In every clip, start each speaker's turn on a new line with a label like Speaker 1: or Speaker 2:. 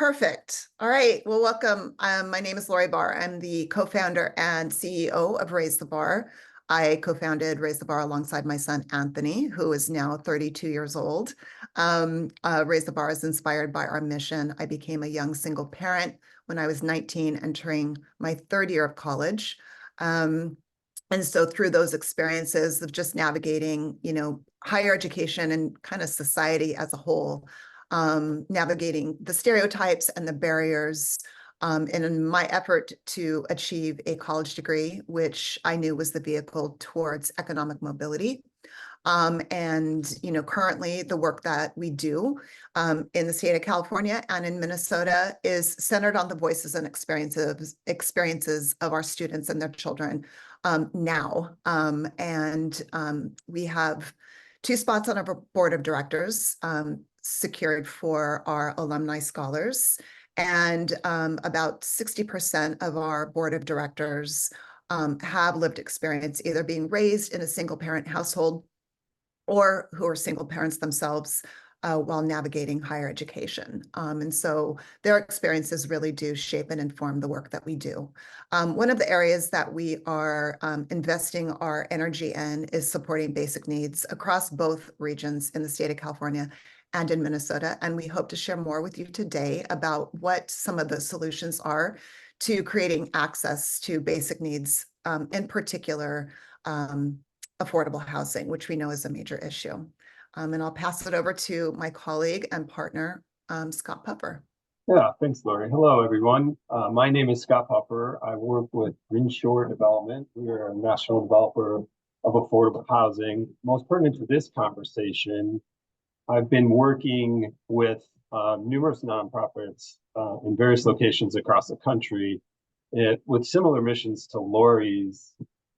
Speaker 1: Perfect. All right. Well, welcome. My name is Lori Barr. I'm the co-founder and CEO of Raise the Bar. I co-founded Raise the Bar alongside my son, Anthony, who is now 32 years old. Raise the Bar is inspired by our mission. I became a young single parent when I was 19, entering my third year of college. And so through those experiences of just navigating, higher education and kind of society as a whole, navigating the stereotypes and the barriers, in my effort to achieve a college degree, which I knew was the vehicle towards economic mobility. Currently the work that we do in the state of California and in Minnesota is centered on the voices and experiences of our students and their children now. We have 2 spots on our board of directors secured for our alumni scholars. And about 60% of our board of directors have lived experience, either being raised in a single parent household or who are single parents themselves while navigating higher education. And so their experiences really do shape and inform the work that we do. One of the areas that we are investing our energy in is supporting basic needs across both regions in the state of California and in Minnesota. And we hope to share more with you today about what some of the solutions are to creating access to basic needs, in particular, affordable housing, which we know is a major issue. And I'll pass it over to my colleague and partner, Scott Puffer.
Speaker 2: Yeah, thanks, Lori. Hello, everyone. My name is Scott Puffer. I work with Brinshore Development. We are a national developer of affordable housing. Most pertinent to this conversation, I've been working with numerous nonprofits in various locations across the country with similar missions to Lori's,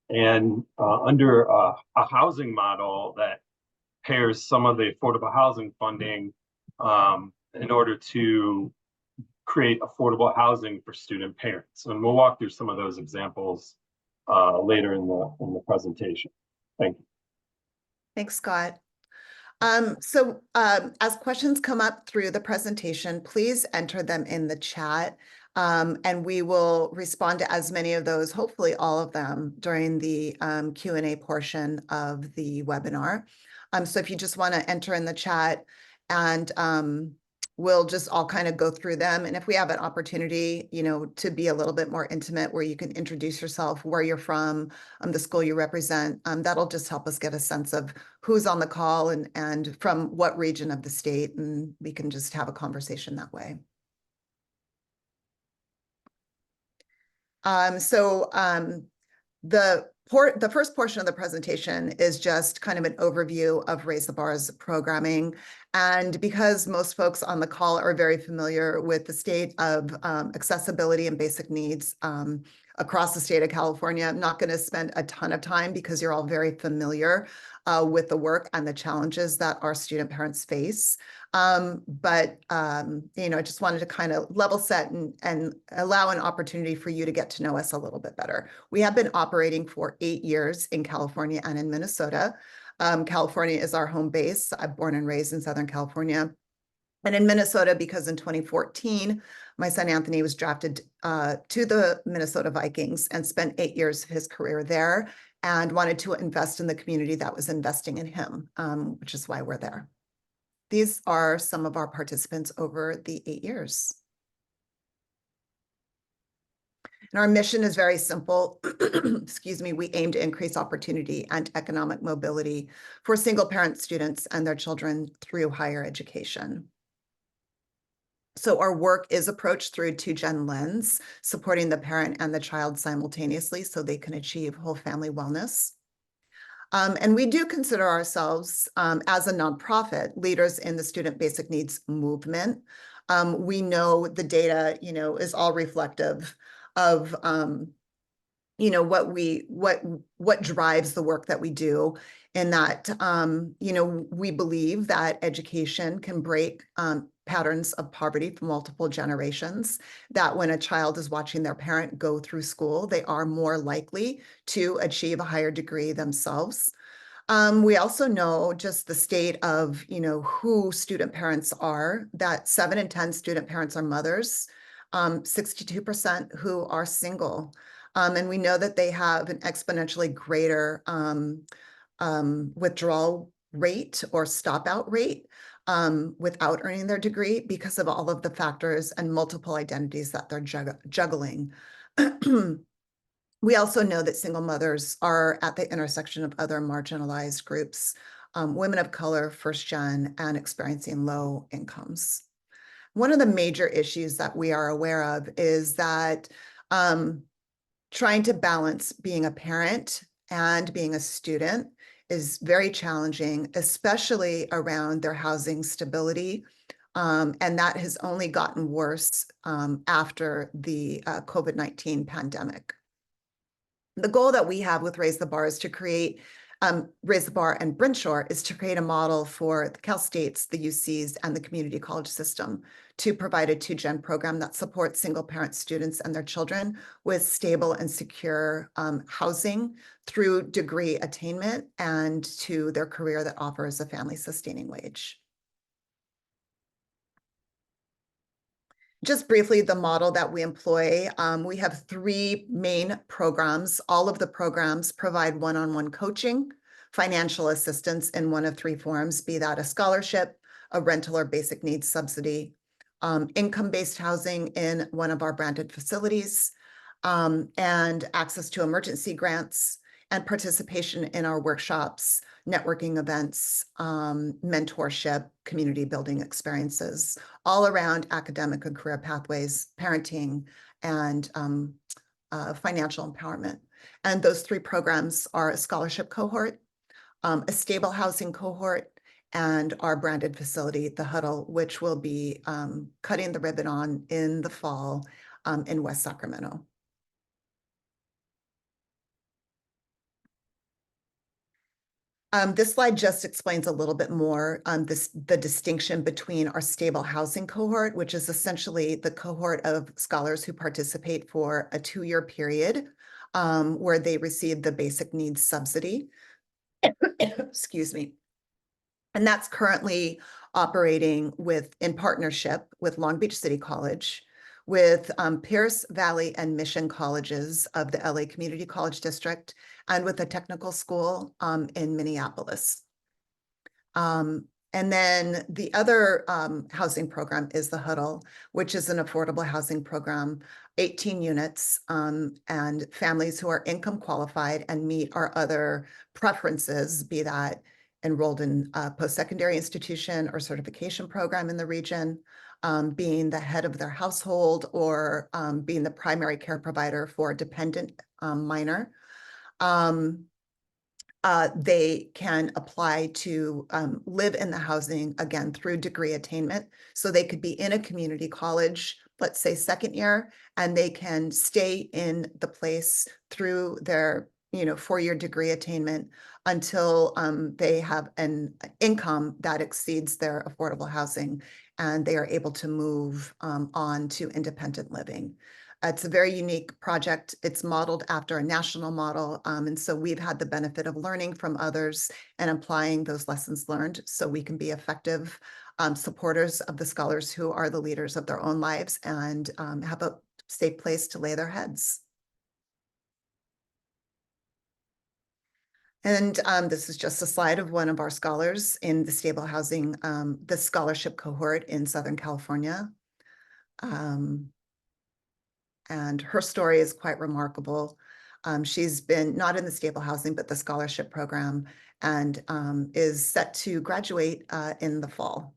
Speaker 2: and under a housing model that pairs some of the affordable housing funding in order to create affordable housing for student parents. And we'll walk through some of those examples later in the presentation. Thank you.
Speaker 1: Thanks, Scott. As questions come up through the presentation, please enter them in the chat, and we will respond to as many of those, hopefully all of them, during the Q&A portion of the webinar. So if you just want to enter in the chat, and we'll just all kind of go through them. And if we have an opportunity, to be a little bit more intimate, where you can introduce yourself, where you're from, the school you represent, that'll just help us get a sense of who's on the call and from what region of the state, and we can just have a conversation that way. The first portion of the presentation is just kind of an overview of Raise the Bar's programming. And because most folks on the call are very familiar with the state of accessibility and basic needs across the state of California, I'm not going to spend a ton of time because you're all very familiar with the work and the challenges that our student parents face. I just wanted to kind of level set and allow an opportunity for you to get to know us a little bit better. We have been operating for 8 years in California and in Minnesota. California is our home base. I'm born and raised in Southern California. And in Minnesota, because in 2014, my son Anthony was drafted to the Minnesota Vikings and spent 8 years of his career there, and wanted to invest in the community that was investing in him, which is why we're there. These are some of our participants over the 8 years. And our mission is very simple. Excuse me. We aim to increase opportunity and economic mobility for single parent students and their children through higher education. So our work is approached through a 2-gen lens, supporting the parent and the child simultaneously so they can achieve whole family wellness. And we do consider ourselves, as a nonprofit, leaders in the student basic needs movement. We know the data, is all reflective of, what drives the work that we do, in that, we believe that education can break patterns of poverty for multiple generations, that when a child is watching their parent go through school, they are more likely to achieve a higher degree themselves. We also know just the state of, who student parents are, that 7 in 10 student parents are mothers, 62% who are single. And we know that they have an exponentially greater withdrawal rate or stop out rate without earning their degree because of all of the factors and multiple identities that they're juggling. We also know that single mothers are at the intersection of other marginalized groups, women of color, first gen, and experiencing low incomes. One of the major issues that we are aware of is that trying to balance being a parent and being a student is very challenging, especially around their housing stability. And that has only gotten worse after the COVID-19 pandemic. The goal that we have with Raise the Bar is to create, Raise the Bar and Brinshore is to create a model for the Cal States, the UCs, and the community college system to provide a 2-gen program that supports single parent students and their children with stable and secure housing through degree attainment and to their career that offers a family sustaining wage. Just briefly, the model that we employ, we have 3 main programs. All of the programs provide one-on-one coaching, financial assistance in one of 3 forms, be that a scholarship, a rental or basic needs subsidy, income-based housing in one of our branded facilities, and access to emergency grants, and participation in our workshops, networking events, mentorship, community building experiences, all around academic and career pathways, parenting, and financial empowerment. And those 3 programs are a scholarship cohort, a stable housing cohort, and our branded facility, the Huddle, which will be cutting the ribbon on in the fall in West Sacramento. This slide just explains a little bit more the distinction between our stable housing cohort, which is essentially the cohort of scholars who participate for a 2-year period where they receive the basic needs subsidy. Excuse me. And that's currently operating in partnership with Long Beach City College, with Pierce Valley and Mission colleges of the LA Community College District, and with a technical school in Minneapolis. And then the other housing program is the Huddle, which is an affordable housing program, 18 units, and families who are income qualified and meet our other preferences, be that enrolled in a post-secondary institution or certification program in the region, being the head of their household, or being the primary care provider for a dependent minor. They can apply to live in the housing, again, through degree attainment. So they could be in a community college, let's say 2nd year, and they can stay in the place through their 4-year degree attainment until they have an income that exceeds their affordable housing, and they are able to move on to independent living. It's a very unique project. It's modeled after a national model. And so we've had the benefit of learning from others and applying those lessons learned so we can be effective supporters of the scholars who are the leaders of their own lives and have a safe place to lay their heads. And this is just a slide of one of our scholars in the stable housing, the scholarship cohort in Southern California. And her story is quite remarkable. She's been not in the stable housing, but the scholarship program, and is set to graduate in the fall.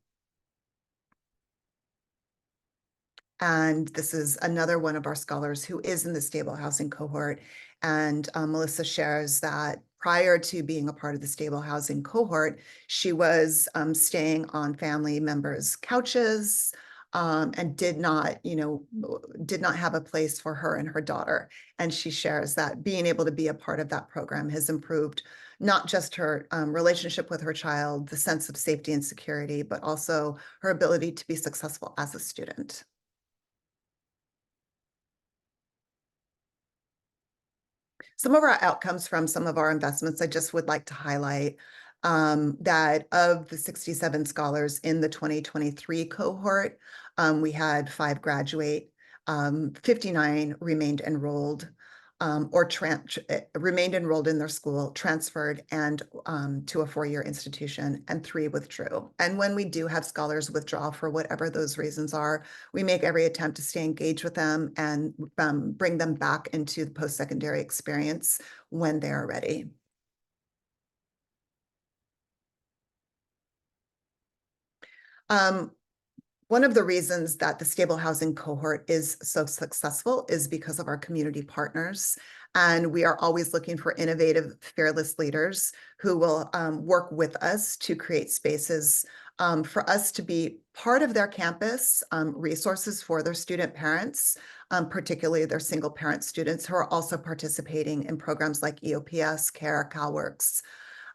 Speaker 1: And this is another one of our scholars who is in the stable housing cohort. And Melissa shares that prior to being a part of the stable housing cohort, she was staying on family members' couches, and did not have a place for her and her daughter. And she shares that being able to be a part of that program has improved not just her relationship with her child, the sense of safety and security, but also her ability to be successful as a student. Some of our outcomes from some of our investments, I just would like to highlight that of the 67 scholars in the 2023 cohort, we had 5 graduate, 59 remained enrolled or remained enrolled in their school, transferred and to a 4-year institution, and 3 withdrew. And when we do have scholars withdraw for whatever those reasons are, we make every attempt to stay engaged with them and bring them back into the post-secondary experience when they are ready. One of the reasons that the stable housing cohort is so successful is because of our community partners. And we are always looking for innovative, fearless leaders who will work with us to create spaces for us to be part of their campus, resources for their student parents, particularly their single parent students who are also participating in programs like EOPS, CARE, CalWorks.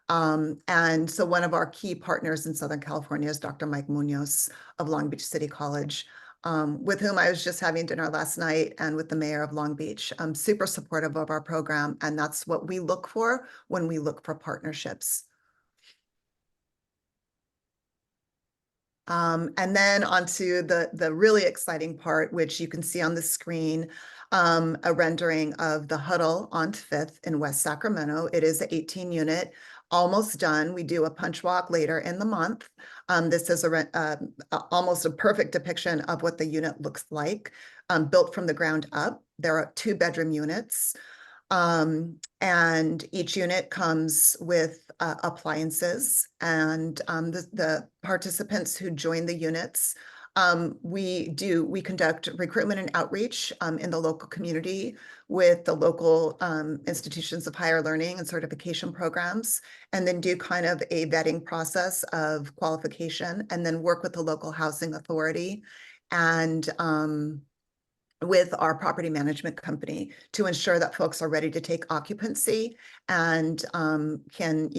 Speaker 1: And so one of our key partners in Southern California is Dr. Mike Munoz of Long Beach City College, with whom I was just having dinner last night, and with the mayor of Long Beach. Super supportive of our program, and that's what we look for when we look for partnerships. And then onto the really exciting part, which you can see on the screen, a rendering of the Huddle on 5th in West Sacramento. It is an 18-unit, almost done. We do a punch walk later in the month. This is almost a perfect depiction of what the unit looks like, built from the ground up. There are 2-bedroom units. And each unit comes with appliances, and the participants who join the units, we conduct recruitment and outreach in the local community with the local institutions of higher learning and certification programs, and then do kind of a vetting process of qualification, and then work with the local housing authority and with our property management company to ensure that folks are ready to take occupancy and can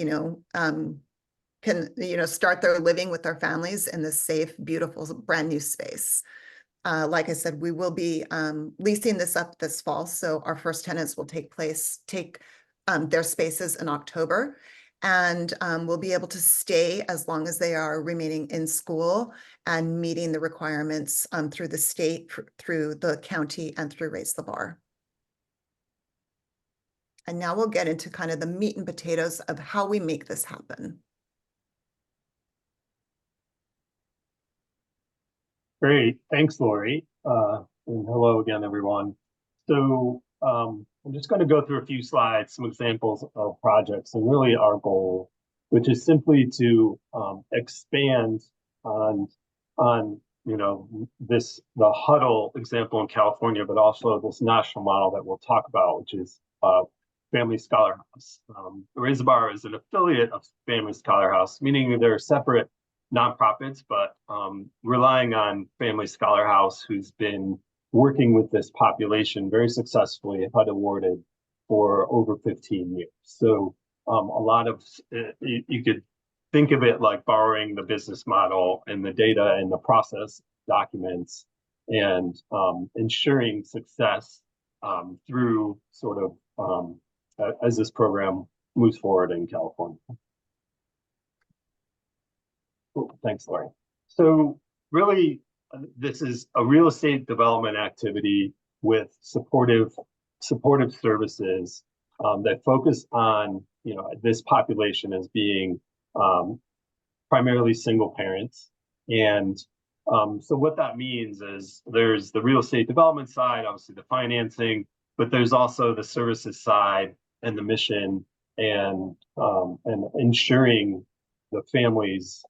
Speaker 1: start their living with their families in this safe, beautiful, brand new space. Like I said, we will be leasing this up this fall, so our first tenants will take their spaces in October, and we'll be able to stay as long as they are remaining in school and meeting the requirements through the state, through the county, and through Raise the Bar. And now we'll get into kind of the meat and potatoes of how we make this happen.
Speaker 2: Great, thanks, Lori. And hello again, everyone. So I'm just going to go through a few slides, some examples of projects, and really our goal, which is simply to expand on the Huddle example in California, but also this national model that we'll talk about, which is Family Scholar House. Raise the Bar is an affiliate of Family Scholar House, meaning they're separate nonprofits, but relying on Family Scholar House, who's been working with this population very successfully, HUD awarded for over 15 years. So a lot of, you could think of it like borrowing the business model and the data and the process documents and ensuring success through sort of as this program moves forward in California. Cool. Thanks, Lori. So really, this is a real estate development activity with supportive services that focus on this population as being primarily single parents. And so what that means is there's the real estate development side, obviously the financing, but there's also the services side and the mission and ensuring the families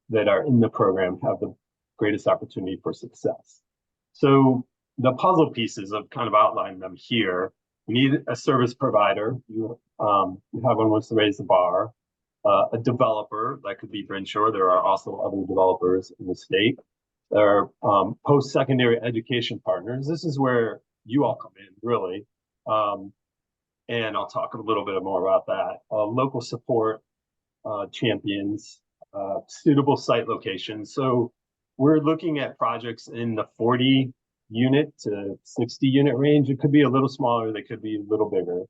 Speaker 2: that are in the program have the greatest opportunity for success. So the puzzle pieces, I've kind of outlined them here. You need a service provider. You have one wants to Raise the Bar. A developer, that could be Brinshore. There are also other developers in the state. There are post-secondary education partners. This is where you all come in, really. And I'll talk a little bit more about that. Local support champions, suitable site locations. So we're looking at projects in the 40 unit to 60 unit range. It could be a little smaller, they could be a little bigger.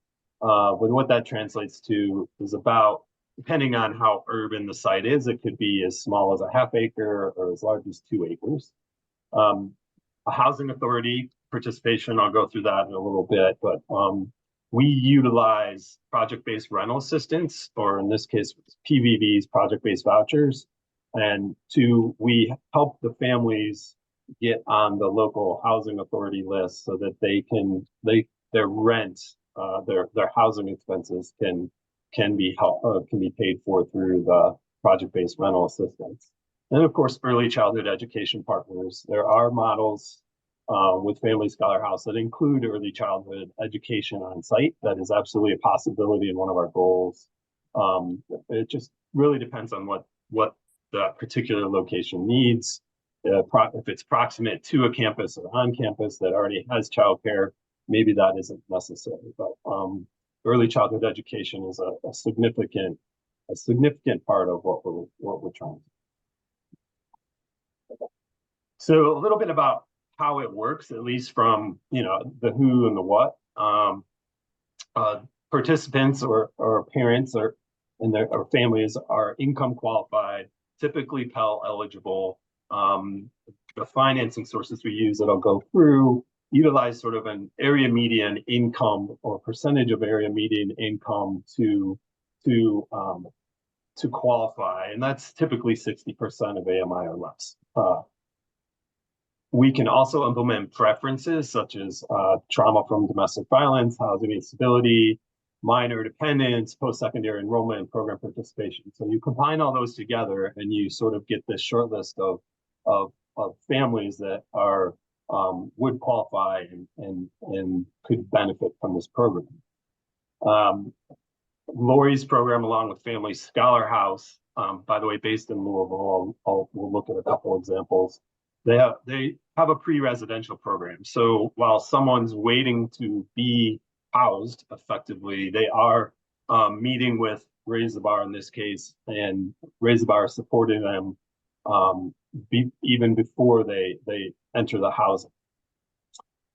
Speaker 2: But what that translates to is about, depending on how urban the site is, it could be as small as a half acre or as large as 2 acres. A housing authority participation, I'll go through that in a little bit, but we utilize project-based rental assistance, or in this case, PVVs, project-based vouchers, and we help the families get on the local housing authority list so that their rent, their housing expenses can be paid for through the project-based rental assistance. And of course, early childhood education partners. There are models with Family Scholar House that include early childhood education on site. That is absolutely a possibility and one of our goals. It just really depends on what the particular location needs. If it's proximate to a campus or on campus that already has childcare, maybe that isn't necessary. But early childhood education is a significant part of what we're trying to do. So a little bit about how it works, at least from the who and the what. Participants or parents or families are income qualified, typically Pell eligible. The financing sources we use that I'll go through utilize sort of an area median income or percentage of area median income to qualify, and that's typically 60% of AMI or less. We can also implement preferences such as trauma from domestic violence, housing instability, minor dependence, post-secondary enrollment, and program participation. So you combine all those together and you sort of get this short list of families that are would qualify and could benefit from this program. Lori's program, along with Family Scholar House, by the way, based in Louisville, we'll look at a couple examples. They have a pre-residential program. So while someone's waiting to be housed effectively, they are meeting with Raise the Bar in this case, and Raise the Bar supporting them even before they enter the housing.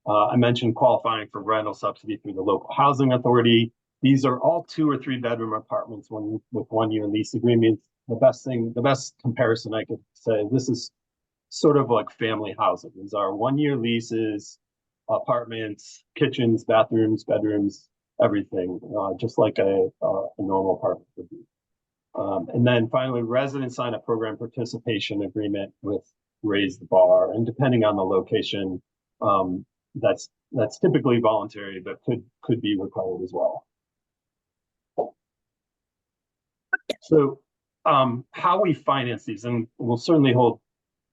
Speaker 2: I mentioned qualifying for rental subsidy through the local housing authority. These are all 2 or 3 bedroom apartments with 1-year lease agreements. The best comparison I could say, this is sort of like family housing. These are 1-year leases, apartments, kitchens, bathrooms, bedrooms, everything, just like a normal apartment would be. And then finally, residents sign a program participation agreement with Raise the Bar, and depending on the location, that's typically voluntary, but could be required as well. So how we finance these, and we'll certainly hold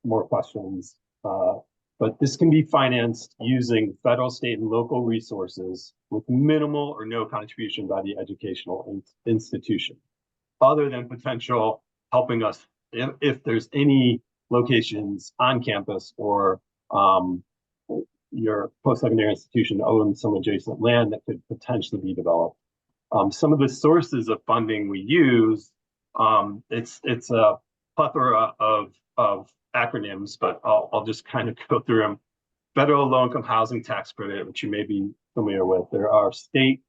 Speaker 2: more questions, but this can be financed using federal, state, and local resources with minimal or no contribution by the educational institution, other than potential helping us if there's any locations on campus or your post-secondary institution owns some adjacent land that could potentially be developed. Some of the sources of funding we use, it's a plethora of acronyms, but I'll just kind of go through them. Federal Low-Income Housing Tax Credit, which you may be familiar with. There are state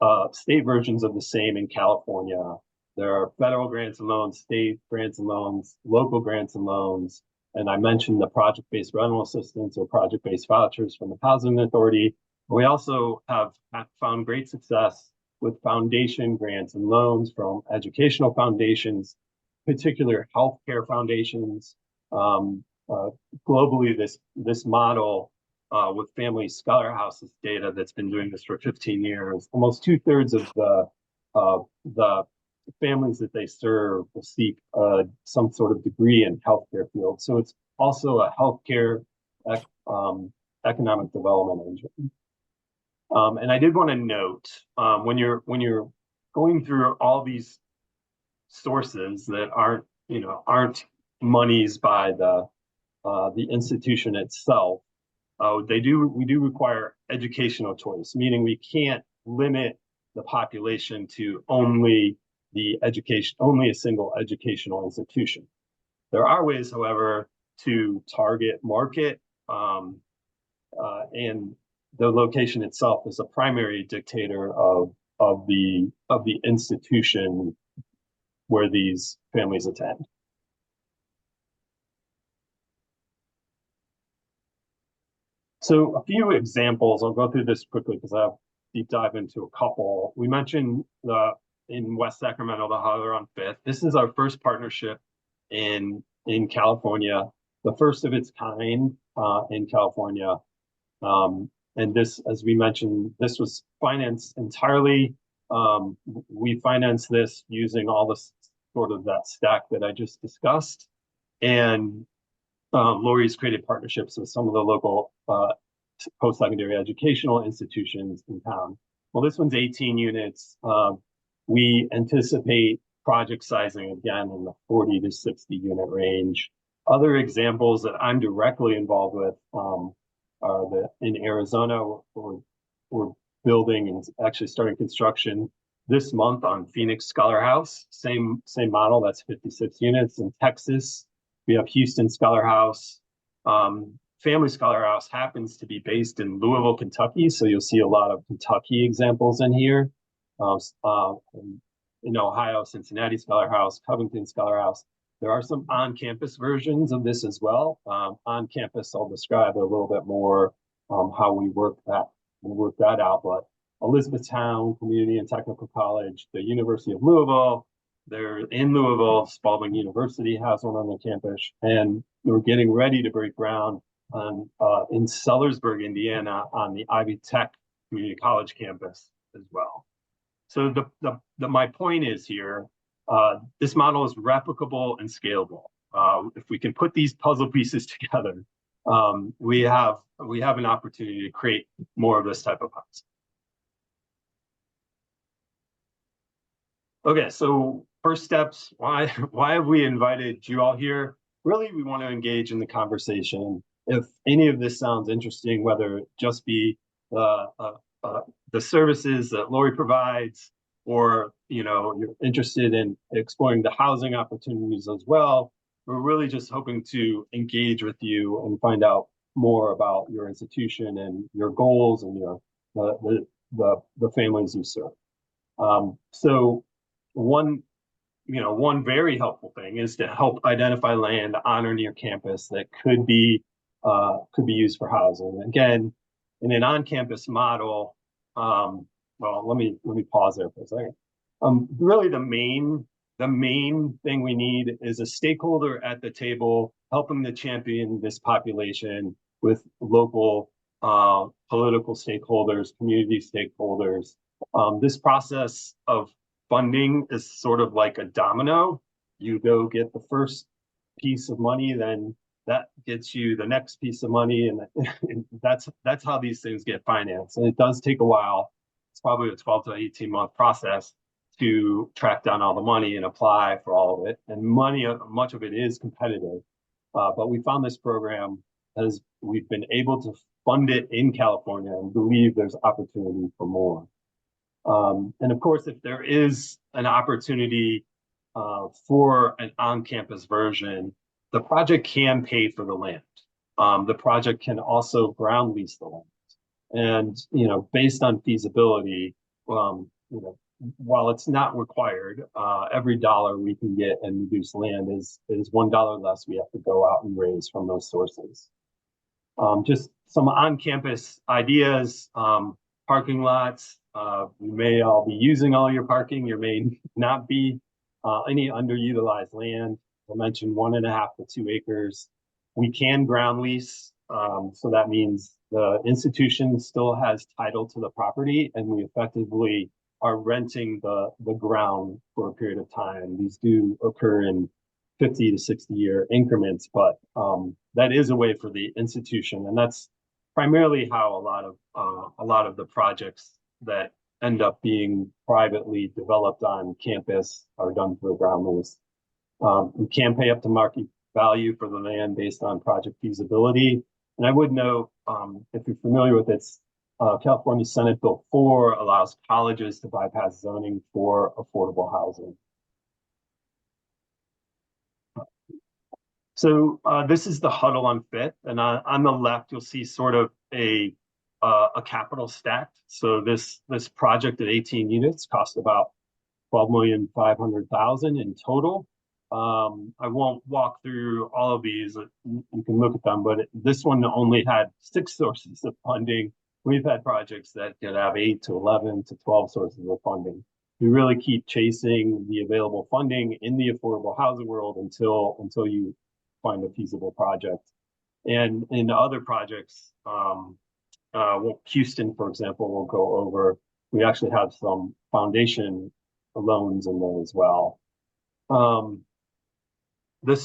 Speaker 2: versions of the same in California. There are federal grants and loans, state grants and loans, local grants and loans. And I mentioned the project-based rental assistance or project-based vouchers from the Housing Authority. We also have found great success with foundation grants and loans from educational foundations, particular healthcare foundations. Globally, this model with Family Scholar House's data that's been doing this for 15 years, almost 2/3 of the families that they serve will seek some sort of degree in healthcare field. So it's also a healthcare economic development engine. And I did want to note when you're going through all these sources that aren't monies by the institution itself, we do require educational choice, meaning we can't limit the population to only a single educational institution. There are ways, however, to target market and the location itself is a primary dictator of the institution where these families attend. So a few examples, I'll go through this quickly because I have deep dive into a couple. We mentioned in West Sacramento, the Holler on Fifth. This is our first partnership in California, the first of its kind in California. And this, as we mentioned, this was financed entirely. We financed this using all the sort of that stack that I just discussed. And Lori's created partnerships with some of the local post-secondary educational institutions in town. Well, this one's 18 units. We anticipate project sizing again in the 40 to 60 unit range. Other examples that I'm directly involved with are in Arizona, we're building and actually starting construction this month on Phoenix Scholar House, same model, that's 56 units. In Texas, we have Houston Scholar House. Family Scholar House happens to be based in Louisville, Kentucky, so you'll see a lot of Kentucky examples in here. In Ohio, Cincinnati Scholar House, Covington Scholar House. There are some on-campus versions of this as well. On campus, I'll describe a little bit more how we work that out. But Elizabethtown Community and Technical College, the University of Louisville, they're in Louisville. Spalding University has one on the campus, and we're getting ready to break ground on in Sellersburg, Indiana, on the Ivy Tech Community College campus as well. So my point is here, this model is replicable and scalable. If we can put these puzzle pieces together, we have an opportunity to create more of this type of house. Okay, so first steps, why have we invited you all here? Really, we want to engage in the conversation. If any of this sounds interesting, whether it just be the services that Lori provides, or you're interested in exploring the housing opportunities as well, we're really just hoping to engage with you and find out more about your institution and your goals and the families you serve. So one very helpful thing is to help identify land on or near campus that could be used for housing. Again, in an on-campus model, well, let me pause there for a second. Really, the main thing we need is a stakeholder at the table helping to champion this population with local political stakeholders, community stakeholders. This process of funding is sort of like a domino. You go get the first piece of money, then that gets you the next piece of money, and that's how these things get financed. And it does take a while. It's probably a 12 to 18 month process to track down all the money and apply for all of it. And much of it is competitive. But we found this program as we've been able to fund it in California and believe there's opportunity for more. And of course, if there is an opportunity for an on-campus version, the project can pay for the land. The project can also ground lease the land. And, based on feasibility, while it's not required, every dollar we can get and reduce land is $1 less we have to go out and raise from those sources. Just some on-campus ideas, parking lots. You may all be using all your parking. There may not be any underutilized land. I mentioned 1.5 to 2 acres. We can ground lease. So that means the institution still has title to the property, and we effectively are renting the ground for a period of time. These do occur in 50 to 60 year increments, but that is a way for the institution, and that's primarily how a lot of the projects that end up being privately developed on campus are done through a ground lease. We can pay up to market value for the land based on project feasibility. And I would note, if you're familiar with it, California Senate Bill 4 allows colleges to bypass zoning for affordable housing. So this is the huddle on Fifth, and on the left you'll see sort of a capital stack. So this project at 18 units cost about 12,500,000 in total. I won't walk through all of these. You can look at them, but this one only had 6 sources of funding. We've had projects that could have 8 to 11 to 12 sources of funding. We really keep chasing the available funding in the affordable housing world until you find a feasible project. And in other projects, Houston, for example, we'll go over. We actually have some foundation loans in there as well.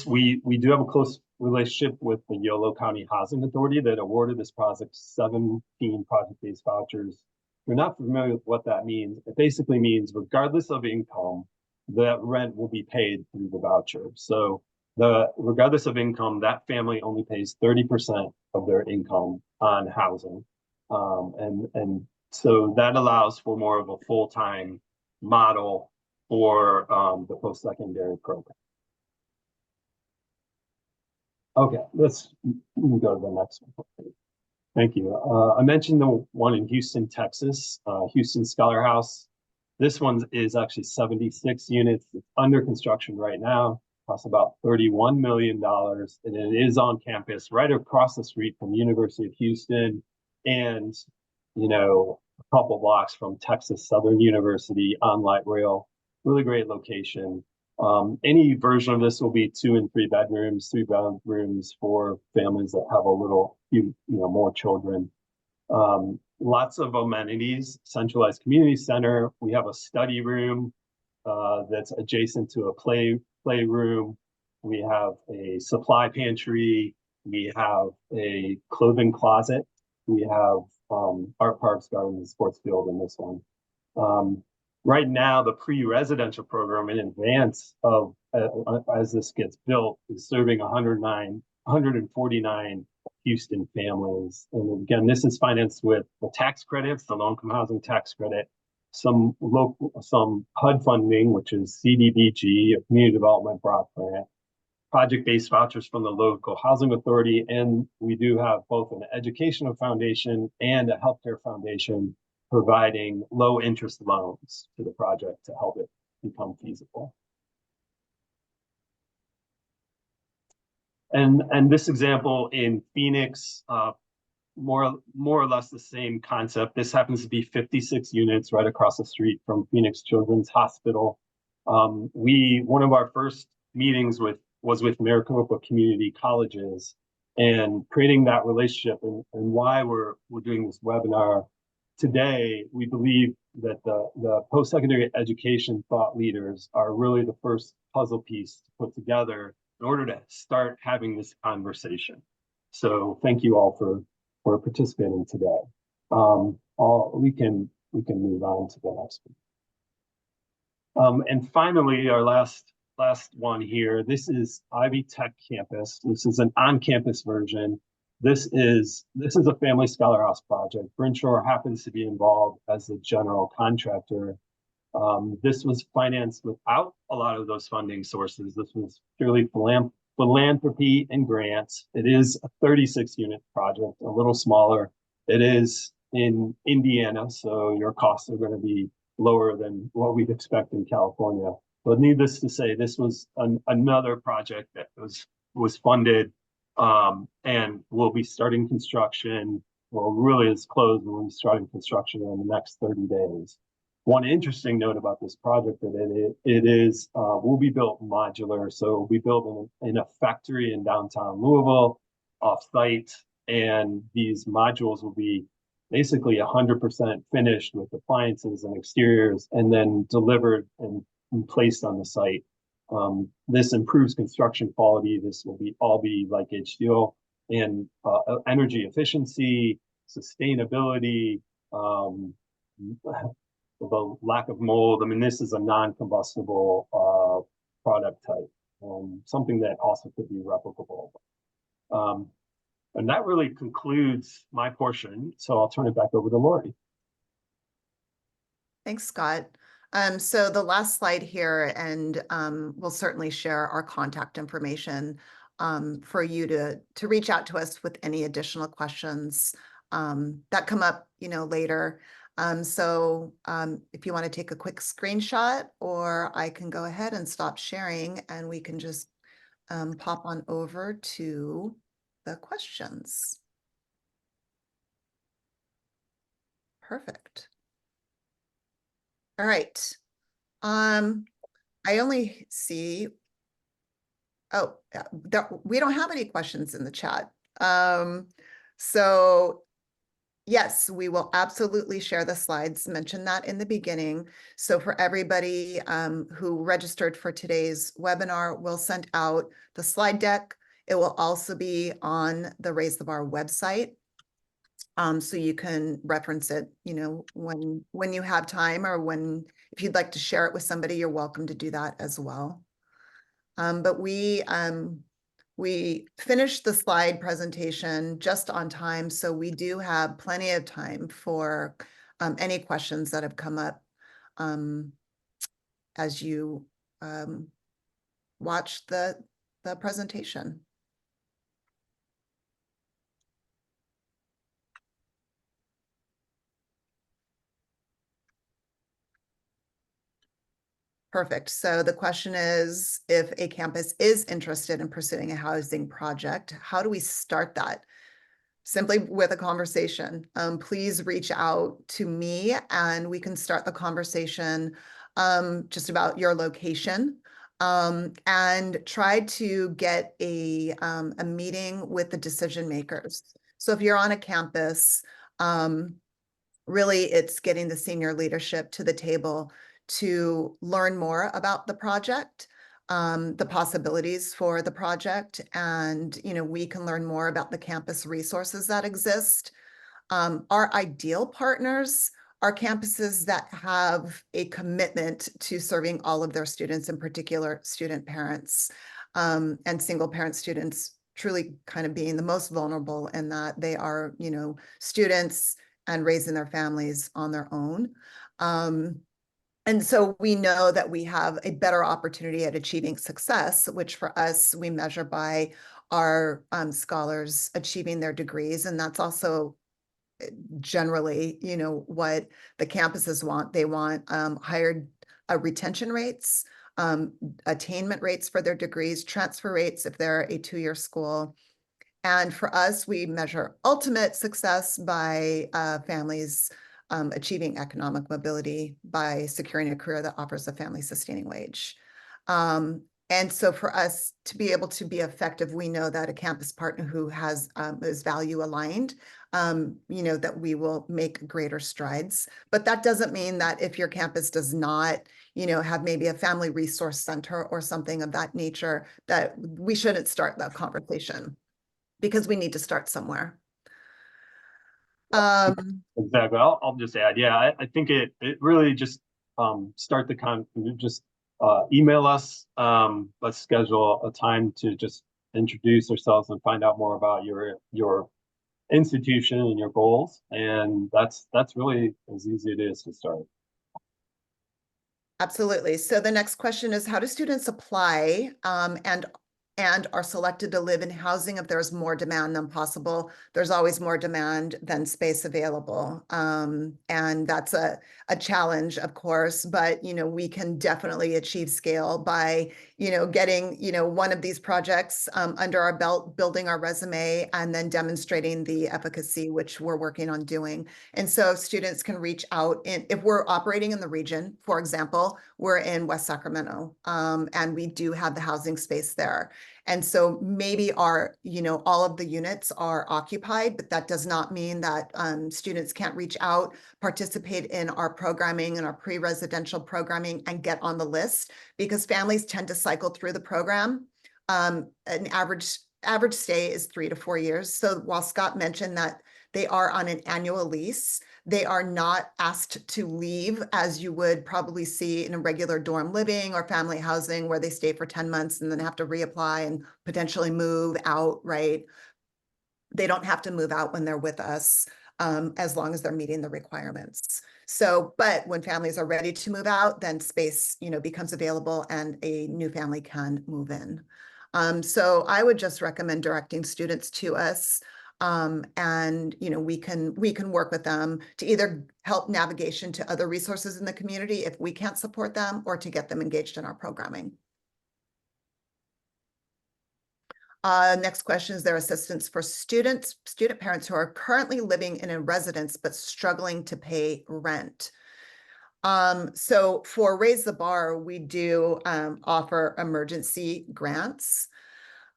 Speaker 2: We do have a close relationship with the Yolo County Housing Authority that awarded this project 17 project-based vouchers. If you're not familiar with what that means, it basically means regardless of income, the rent will be paid through the voucher. So regardless of income, that family only pays 30% of their income on housing. And so that allows for more of a full-time model for the post-secondary program. Okay, let's go to the next one. Thank you. I mentioned the one in Houston, Texas, Houston Scholar House. This one is actually 76 units. It's under construction right now. Costs about $31 million, and it is on campus right across the street from the University of Houston, and a couple blocks from Texas Southern University on light rail. Really great location. Any version of this will be 2 and 3 bedrooms, 3 bedrooms for families that have a little few, more children. Lots of amenities, centralized community center. We have a study room that's adjacent to a playroom. We have a supply pantry. We have a clothing closet. We have art, parks, gardens, sports field in this one. Right now, the pre-residential program in advance of as this gets built is serving 149 Houston families. And again, this is financed with the tax credits, the low-income housing tax credit, some HUD funding, which is CDBG, a Community Development Block Grant, project-based vouchers from the local housing authority, and we do have both an educational foundation and a healthcare foundation providing low interest loans to the project to help it become feasible. And this example in Phoenix, more or less the same concept. This happens to be 56 units right across the street from Phoenix Children's Hospital. One of our first meetings was with Maricopa Community Colleges, and creating that relationship and why we're doing this webinar today. We believe that the post-secondary education thought leaders are really the first puzzle piece to put together in order to start having this conversation. So thank you all for participating today. We can move on to the next one. And finally, our last one here. This is Ivy Tech Campus. This is an on-campus version. This is a family scholar house project. Brinshore happens to be involved as the general contractor. This was financed without a lot of those funding sources. This was purely philanthropy and grants. It is a 36-unit project, a little smaller. It is in Indiana, so your costs are going to be lower than what we'd expect in California. But needless to say, this was another project that was funded, and we'll be starting construction. Well, really is closed, and we'll be starting construction in the next 30 days. One interesting note about this project that it is will be built modular, so it'll be built in a factory in downtown Louisville, off-site, and these modules will be basically 100% finished with appliances and exteriors, and then delivered and placed on the site. This improves construction quality. This will all be like steel, and energy efficiency, sustainability, the lack of mold. I mean, this is a non-combustible product type, something that also could be replicable. And that really concludes my portion. So I'll turn it back over to Lori.
Speaker 1: Thanks, Scott. So the last slide here, and we'll certainly share our contact information for you to reach out to us with any additional questions that come up, later. If you want to take a quick screenshot, or I can go ahead and stop sharing and we can just pop on over to the questions. Perfect. All right. I only see, we don't have any questions in the chat. So yes, we will absolutely share the slides, mention that in the beginning. So for everybody who registered for today's webinar, we'll send out the slide deck. It will also be on the Raise the Bar website. So you can reference it, when you have time, or if you'd like to share it with somebody, you're welcome to do that as well. But we finished the slide presentation just on time, so we do have plenty of time for any questions that have come up as you watch the presentation. Perfect. So the question is, if a campus is interested in pursuing a housing project, how do we start that? Simply with a conversation. Please reach out to me and we can start the conversation just about your location, and try to get a meeting with the decision makers. So if you're on a campus, really it's getting the senior leadership to the table to learn more about the project, the possibilities for the project, and we can learn more about the campus resources that exist. Our ideal partners are campuses that have a commitment to serving all of their students, in particular student parents, and single parent students truly kind of being the most vulnerable in that they are, students and raising their families on their own. And so we know that we have a better opportunity at achieving success, which for us, we measure by our scholars achieving their degrees. And that's also generally, what the campuses want. They want higher retention rates, attainment rates for their degrees, transfer rates if they're a two-year school. And for us, we measure ultimate success by families achieving economic mobility by securing a career that offers a family-sustaining wage. And so for us to be able to be effective, we know that a campus partner who is value aligned, that we will make greater strides. But that doesn't mean that if your campus does not, have maybe a family resource center or something of that nature, that we shouldn't start that conversation, because we need to start somewhere.
Speaker 2: Exactly. I'll just add, yeah, I think it really just start the just email us. Let's schedule a time to just introduce ourselves and find out more about your institution and your goals. And that's really as easy it is to start.
Speaker 1: Absolutely. So the next question is, how do students apply and are selected to live in housing if there's more demand than possible? There's always more demand than space available. And that's a challenge, of course, but, we can definitely achieve scale by, getting, one of these projects under our belt, building our resume, and then demonstrating the efficacy, which we're working on doing. And so students can reach out if we're operating in the region. For example, we're in West Sacramento, and we do have the housing space there. And so maybe all of the units are occupied, but that does not mean that students can't reach out, participate in our programming and our pre-residential programming, and get on the list, because families tend to cycle through the program. An average stay is 3 to 4 years. So while Scott mentioned that they are on an annual lease, they are not asked to leave, as you would probably see in a regular dorm living or family housing, where they stay for 10 months and then have to reapply and potentially move out, right? They don't have to move out when they're with us, as long as they're meeting the requirements. So, but when families are ready to move out, then space, becomes available and a new family can move in. So I would just recommend directing students to us. And we can work with them to either help navigation to other resources in the community if we can't support them, or to get them engaged in our programming. Next question is there assistance for student parents who are currently living in a residence but struggling to pay rent? So for Raise the Bar, we do offer emergency grants.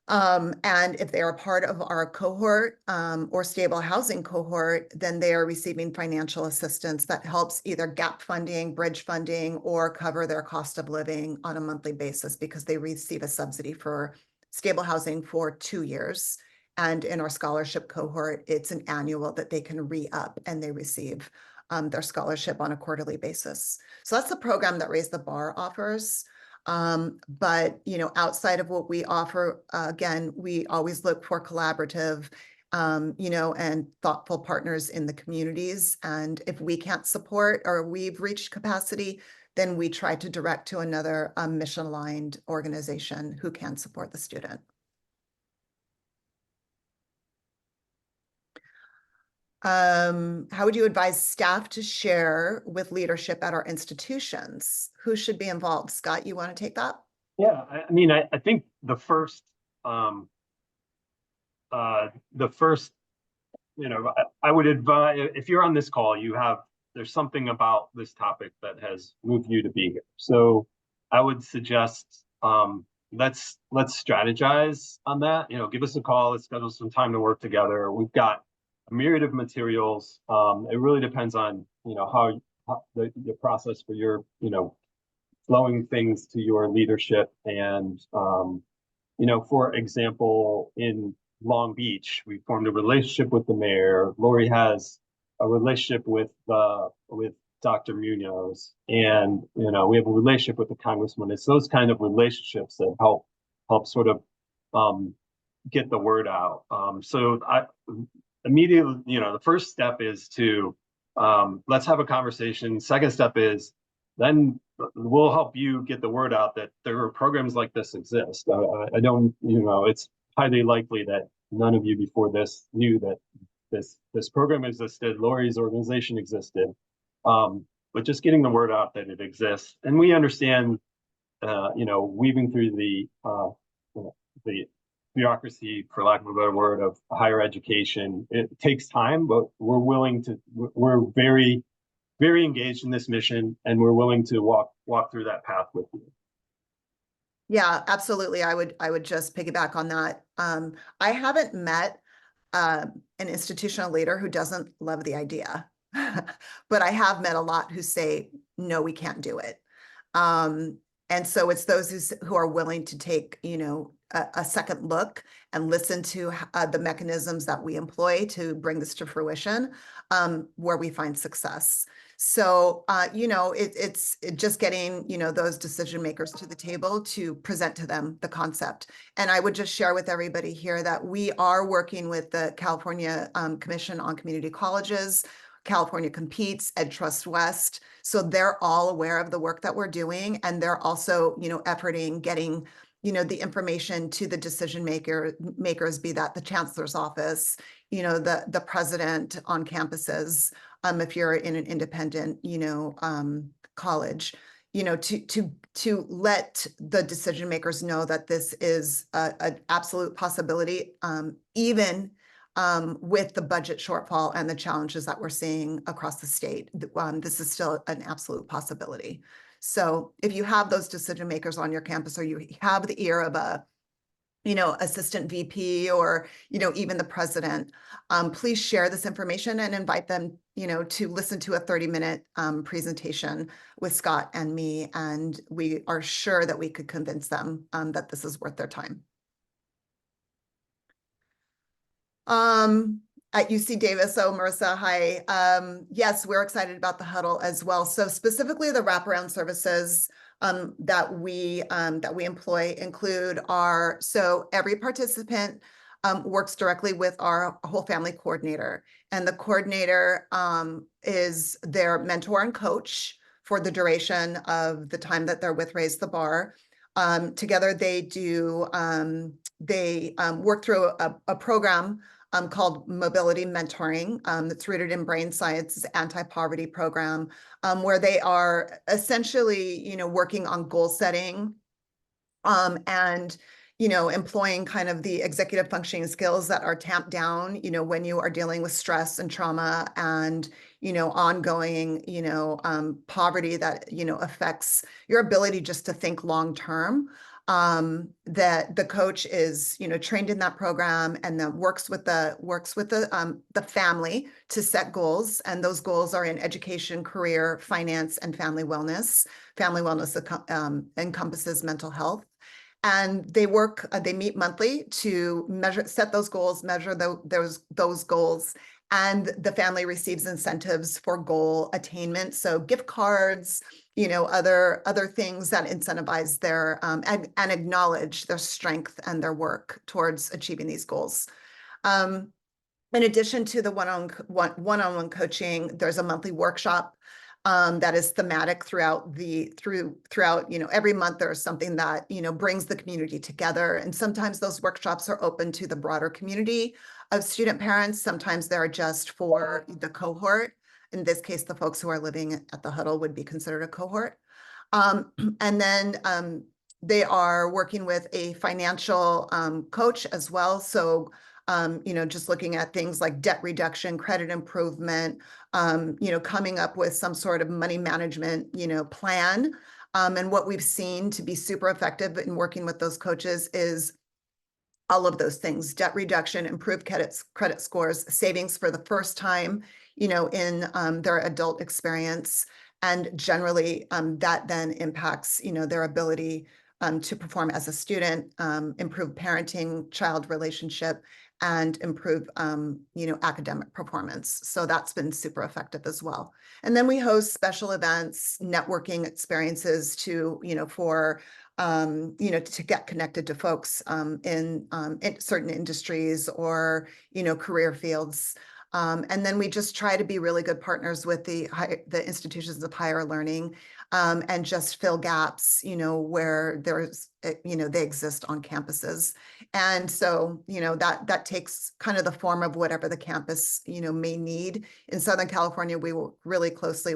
Speaker 1: And if they are part of our cohort or stable housing cohort, then they are receiving financial assistance that helps either gap funding, bridge funding, or cover their cost of living on a monthly basis, because they receive a subsidy for stable housing for 2 years. And in our scholarship cohort, it's an annual that they can re-up, and they receive their scholarship on a quarterly basis. So that's the program that Raise the Bar offers. But outside of what we offer, again, we always look for collaborative, and thoughtful partners in the communities. And if we can't support, or we've reached capacity, then we try to direct to another mission-aligned organization who can support the student. How would you advise staff to share with leadership at our institutions? Who should be involved? Scott, you want to take that?
Speaker 2: Yeah, I mean, I think the first, I would advise, if you're on this call, there's something about this topic that has moved you to be here. So I would suggest, let's strategize on that. Give us a call. Let's schedule some time to work together. We've got a myriad of materials. It really depends on, how the process for your, flowing things to your leadership. And, for example, in Long Beach, we formed a relationship with the mayor. Lori has a relationship with Dr. Munoz, and we have a relationship with the congressman. It's those kind of relationships that help sort of get the word out. So I immediately, the first step is to let's have a conversation. Second step is then we'll help you get the word out that there are programs like this exist. I don't, it's highly likely that none of you before this knew that this program existed. Lori's organization existed, but just getting the word out that it exists, and we understand, weaving through the bureaucracy, for lack of a better word, of higher education. It takes time, but we're very, very engaged in this mission, and we're willing to walk through that path with you.
Speaker 1: Yeah, absolutely. I would just piggyback on that. I haven't met an institutional leader who doesn't love the idea, but I have met a lot who say, no, we can't do it. And so it's those who are willing to take, a second look and listen to the mechanisms that we employ to bring this to fruition, where we find success. So, it's just getting, those decision makers to the table to present to them the concept. And I would just share with everybody here that we are working with the California Commission on Community Colleges. California Competes, EdTrust West. So they're all aware of the work that we're doing, and they're also, efforting getting, the information to the decision makers, be that the chancellor's office, the president on campuses, if you're in an independent, college, to let the decision makers know that this is an absolute possibility, even with the budget shortfall and the challenges that we're seeing across the state. This is still an absolute possibility. So if you have those decision makers on your campus, or you have the ear of a assistant VP, or even the president, please share this information and invite them to listen to a 30-minute presentation with Scott and me, and we are sure that we could convince them that this is worth their time. At UC Davis. Oh, Marissa, hi. Yes, we're excited about the huddle as well. So specifically, the wraparound services that we employ include so every participant works directly with our whole family coordinator, and the coordinator is their mentor and coach for the duration of the time that they're with Raise the Bar. Together, they work through a program called Mobility Mentoring that's rooted in brain science's anti-poverty program, where they are essentially, working on goal setting and employing kind of the executive functioning skills that are tamped down, when you are dealing with stress and trauma and, ongoing, poverty that, affects your ability just to think long term. That the coach is, trained in that program and then works with the family to set goals. And those goals are in education, career, finance, and family wellness. Family wellness encompasses mental health. And they meet monthly to set those goals, measure those goals, and the family receives incentives for goal attainment. So gift cards, other things that incentivize their and acknowledge their strength and their work towards achieving these goals. In addition to the one-on-one coaching, there's a monthly workshop that is thematic throughout, every month there's something that, brings the community together. And sometimes those workshops are open to the broader community of student parents. Sometimes they're just for the cohort. In this case, the folks who are living at the huddle would be considered a cohort. And then they are working with a financial coach as well. So just looking at things like debt reduction, credit improvement, coming up with some sort of money management, plan. And what we've seen to be super effective in working with those coaches is all of those things: debt reduction, improved credit scores, savings for the first time, in their adult experience. And generally, that then impacts, their ability to perform as a student, improve parenting, child relationship, and improve, academic performance. So that's been super effective as well. And then we host special events, networking experiences to, to get connected to folks in certain industries or, career fields. And then we just try to be really good partners with the institutions of higher learning and just fill gaps, where there's, they exist on campuses. And so, that takes kind of the form of whatever the campus, may need. In Southern California, we work really closely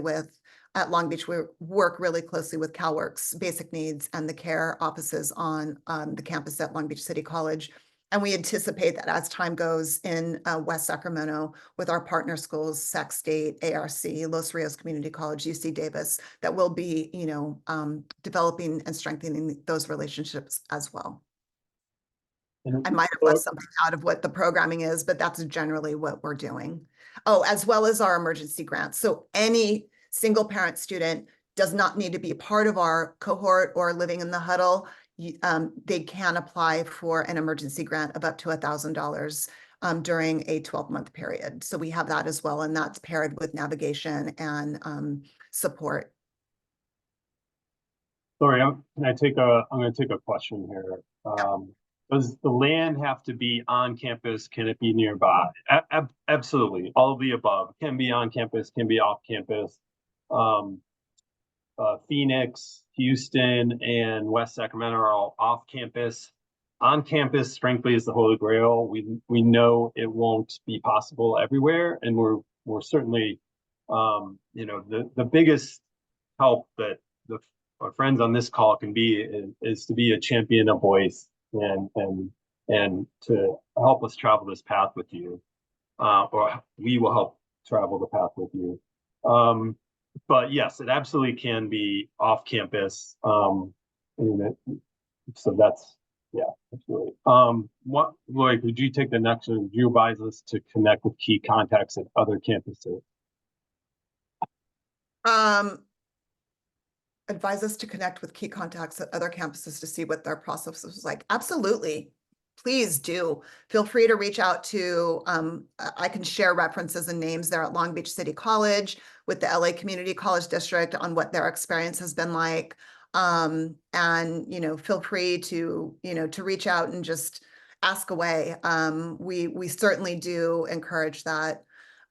Speaker 1: at Long Beach, we work really closely with CalWORK's Basic Needs and the care offices on the campus at Long Beach City College. And we anticipate that as time goes in West Sacramento with our partner schools, Sac State, ARC, Los Rios Community College, UC Davis, that we'll be, developing and strengthening those relationships as well. I might have left something out of what the programming is, but that's generally what we're doing. Oh, as well as our emergency grants. So any single parent student does not need to be part of our cohort or living in the huddle. They can apply for an emergency grant of up to $1,000 during a 12-month period. So we have that as well, and that's paired with navigation and support.
Speaker 2: Sorry, I'm going to take a question here. Does the land have to be on campus? Can it be nearby? Absolutely. All of the above. Can be on campus, can be off campus. Phoenix, Houston, and West Sacramento are all off campus. On campus, frankly, is the holy grail. We know it won't be possible everywhere, and we're certainly, the biggest help that our friends on this call can be is to be a champion of voice and to help us travel this path with you, or we will help travel the path with you. But yes, it absolutely can be off campus. So that's, yeah, absolutely. Lloyd, could you take the next one? You advise us to connect with key contacts at other campuses.
Speaker 1: Advise us to connect with key contacts at other campuses to see what their process is like. Absolutely. Please do. Feel free to reach out to, I can share references and names there at Long Beach City College with the LA Community College District on what their experience has been like. And, feel free to, to reach out and just ask away. We certainly do encourage that.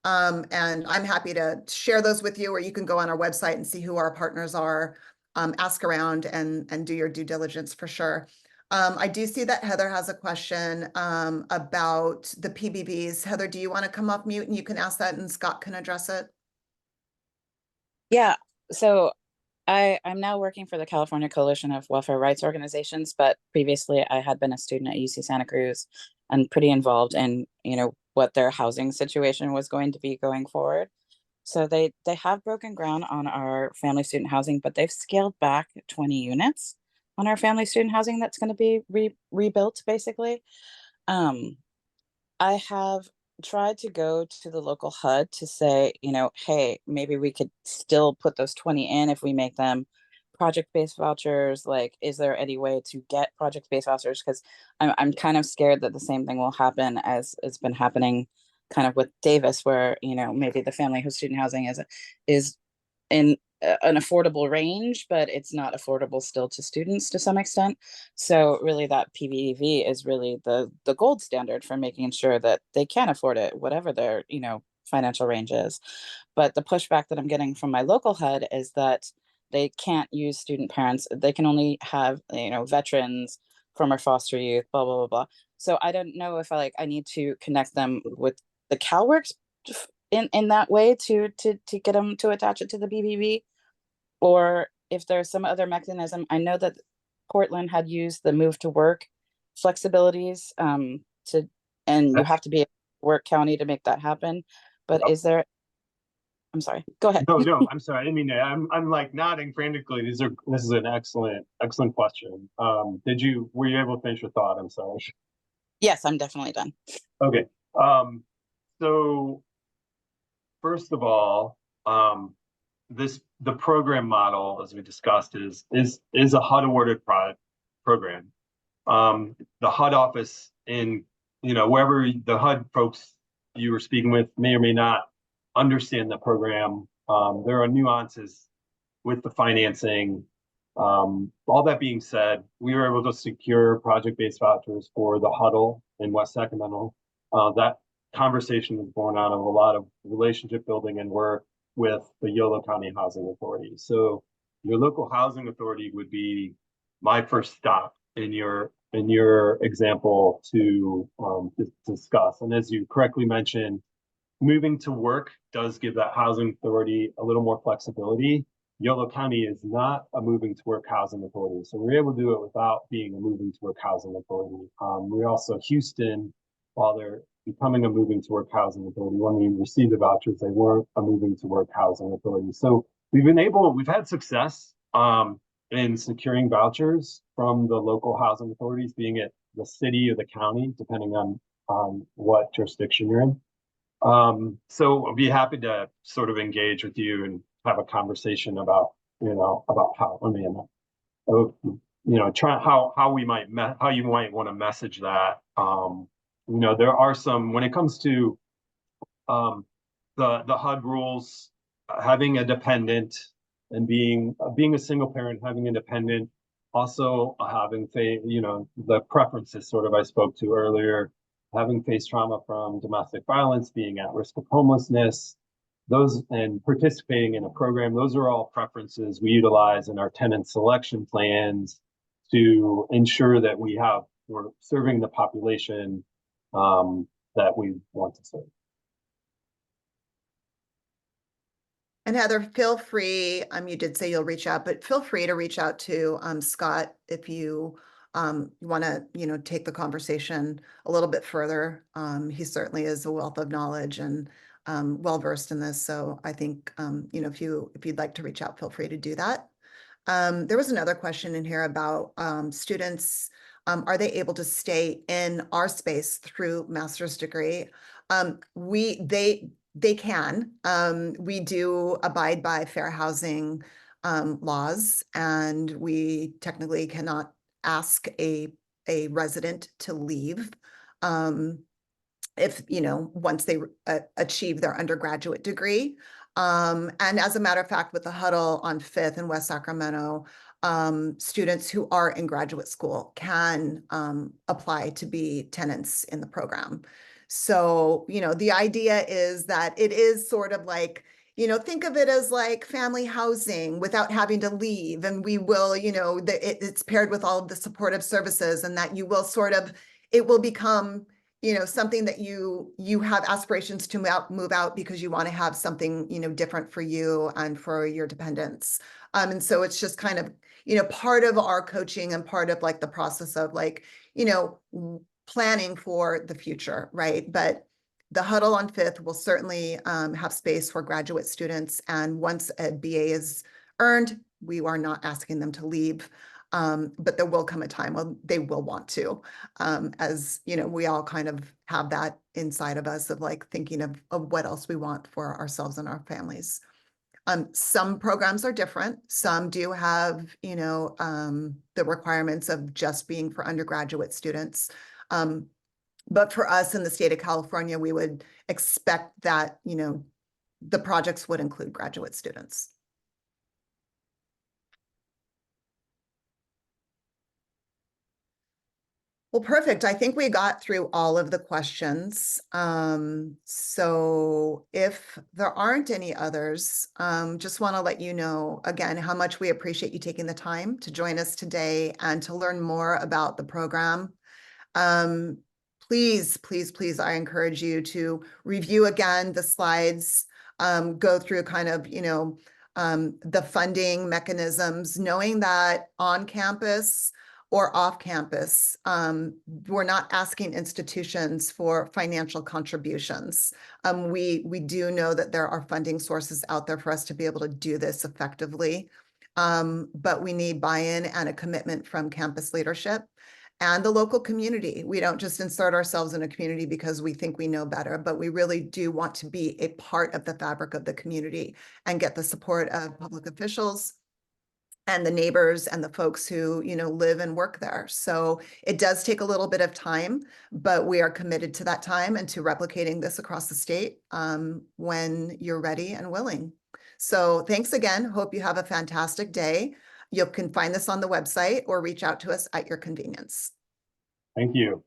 Speaker 1: And I'm happy to share those with you, or you can go on our website and see who our partners are. ask around and do your due diligence for sure. I do see that Heather has a question about the PBVs. Heather, do you want to come off mute and you can ask that and Scott can address it?
Speaker 3: Yeah, so I'm now working for the California Coalition of Welfare Rights Organizations, but previously I had been a student at UC Santa Cruz and pretty involved in, what their housing situation was going to be going forward. So they have broken ground on our family student housing, but they've scaled back 20 units on our family student housing that's going to be rebuilt basically. Um, I have tried to go to the local HUD to say, hey, maybe we could still put those 20 in if we make them project-based vouchers. Like, is there any way to get project-based vouchers? Because I'm kind of scared that the same thing will happen as it's been happening kind of with Davis, where, maybe the family whose student housing is in an affordable range, but it's not affordable still to students to some extent. So really that PVV is really the gold standard for making sure that they can afford it, whatever their, financial range is. But the pushback that I'm getting from my local HUD is that they can't use student parents. They can only have, veterans, former foster youth, blah, blah, blah, blah. So I don't know if I need to connect them with the CalWorks in that way to get them to attach it to the BBB, or if there's some other mechanism. I know that Portland had used the move to work flexibilities to, and you have to be a work county to make that happen. But is there, I'm sorry, go ahead.
Speaker 2: No, I'm sorry. I didn't mean to. I'm like nodding frantically. This is an excellent question. Were you able to finish your thought? I'm sorry.
Speaker 3: Yes, I'm definitely done.
Speaker 2: Okay. So first of all, the program model, as we discussed, is a HUD awarded program. The HUD office in, wherever the HUD folks you were speaking with may or may not understand the program. There are nuances with the financing. All that being said, we were able to secure project-based vouchers for the Huddle in West Sacramento. That conversation was born out of a lot of relationship building and work with the Yolo County Housing Authority. So your local housing authority would be my first stop in your example to discuss. And as you correctly mentioned, moving to work does give that housing authority a little more flexibility. Yolo County is not a moving to work housing authority, so we're able to do it without being a moving to work housing authority. We also, Houston, while they're becoming a moving to work housing authority, when we received the vouchers, they weren't a moving to work housing authority. So we've had success in securing vouchers from the local housing authorities, being it the city or the county, depending on what jurisdiction you're in. So I'll be happy to sort of engage with you and have a conversation about, about how, try how we might, how you might want to message that. There are some, when it comes to the HUD rules, having a dependent and being a single parent, having a dependent, also having the preferences sort of I spoke to earlier, having faced trauma from domestic violence, being at risk of homelessness, those, and participating in a program, those are all preferences we utilize in our tenant selection plans to ensure that we're serving the population that we want to serve.
Speaker 1: And Heather, feel free, you did say you'll reach out, but feel free to reach out to Scott if you want to, take the conversation a little bit further. He certainly is a wealth of knowledge and well-versed in this. So I think, if you'd like to reach out, feel free to do that. There was another question in here about students. Are they able to stay in our space through master's degree? They can. We do abide by fair housing laws, and we technically cannot ask a resident to leave if, once they achieve their undergraduate degree. And as a matter of fact, with the Huddle on 5th in West Sacramento, students who are in graduate school can apply to be tenants in the program. So, the idea is that it is sort of like, think of it as like family housing without having to leave. And we will, it's paired with all of the supportive services, and that you will it will become, something that you have aspirations to move out because you want to have something, different for you and for your dependents. And so it's just kind of, part of our coaching and part of like the process of like, planning for the future, right? But the huddle on 5th will certainly have space for graduate students. And once a BA is earned, we are not asking them to leave. But there will come a time when they will want to, as we all kind of have that inside of us of like thinking of what else we want for ourselves and our families. Some programs are different. Some do have, the requirements of just being for undergraduate students. But for us in the state of California, we would expect that, the projects would include graduate students. Well, perfect. I think we got through all of the questions. So if there aren't any others, just want to let you know again how much we appreciate you taking the time to join us today and to learn more about the program. Please, please, please, I encourage you to review again the slides, go through kind of, the funding mechanisms, knowing that on campus or off campus, we're not asking institutions for financial contributions. We do know that there are funding sources out there for us to be able to do this effectively, but we need buy-in and a commitment from campus leadership and the local community. We don't just insert ourselves in a community because we think we know better, but we really do want to be a part of the fabric of the community and get the support of public officials and the neighbors and the folks who, live and work there. So it does take a little bit of time, but we are committed to that time and to replicating this across the state when you're ready and willing. So thanks again. Hope you have a fantastic day. You can find this on the website or reach out to us at your convenience.
Speaker 2: Thank you.